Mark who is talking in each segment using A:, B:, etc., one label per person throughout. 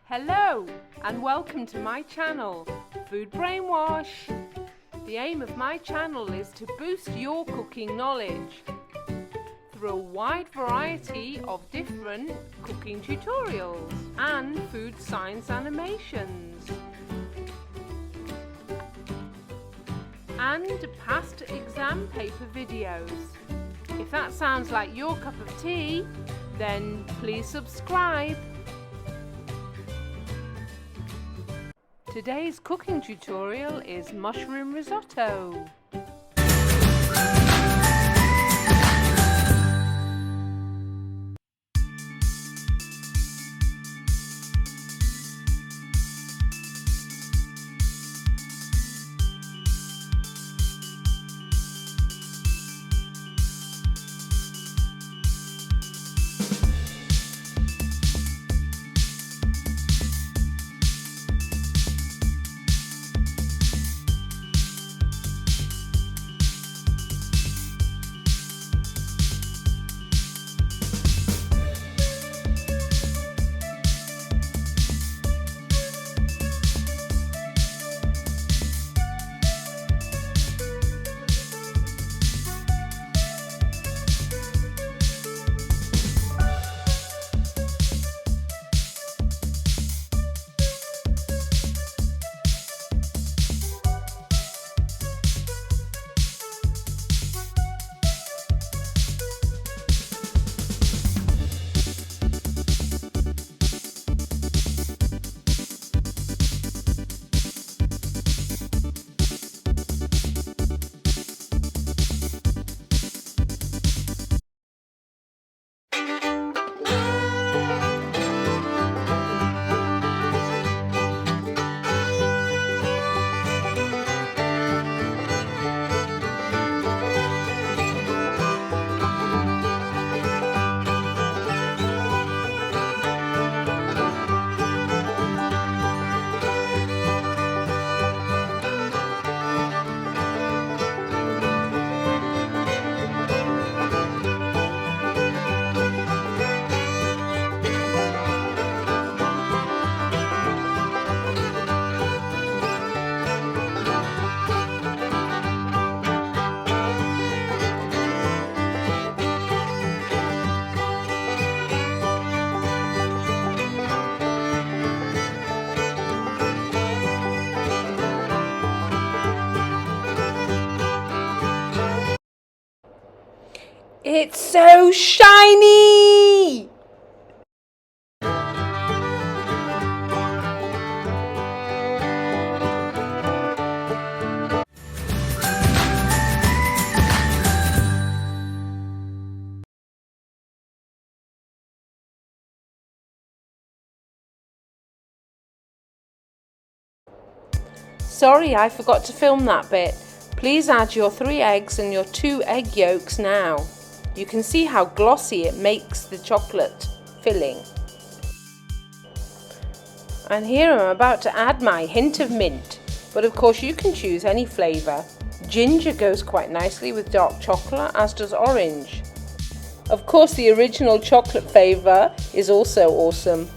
A: Hello and welcome to my channel, Food Brainwash. The aim of my channel is to boost your cooking knowledge through a wide variety of different cooking tutorials and food science animations and past exam paper videos. If that sounds like your cup of tea, then please subscribe. Today's cooking tutorial is mushroom risotto. It's so shiny! Sorry, I forgot to film that bit. Please add your 3 eggs and your 2 egg yolks now. You can see how glossy it makes the chocolate filling. And here I'm about to add my hint of mint, but of course you can choose any flavour. Ginger goes quite nicely with dark chocolate, as does orange. Of course the original chocolate flavour is also awesome.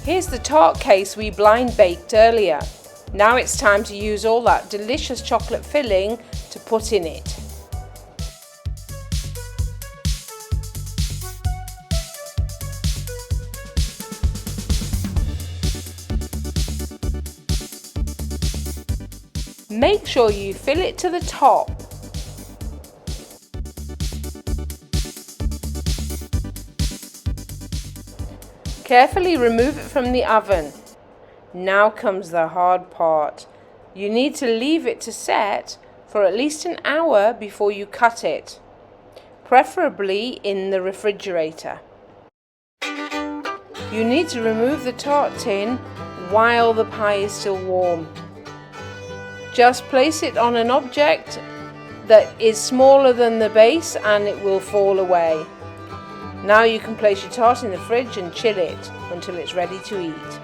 A: Here's the tart case we blind baked earlier. Now it's time to use all that delicious chocolate filling to put in it. Make sure you fill it to the top. Carefully remove it from the oven. Now comes the hard part. You need to leave it to set for at least an hour before you cut it, preferably in the refrigerator. You need to remove the tart tin while the pie is still warm. Just place it on an object that is smaller than the base and it will fall away. Now you can place your tart in the fridge and chill it until it's ready to eat.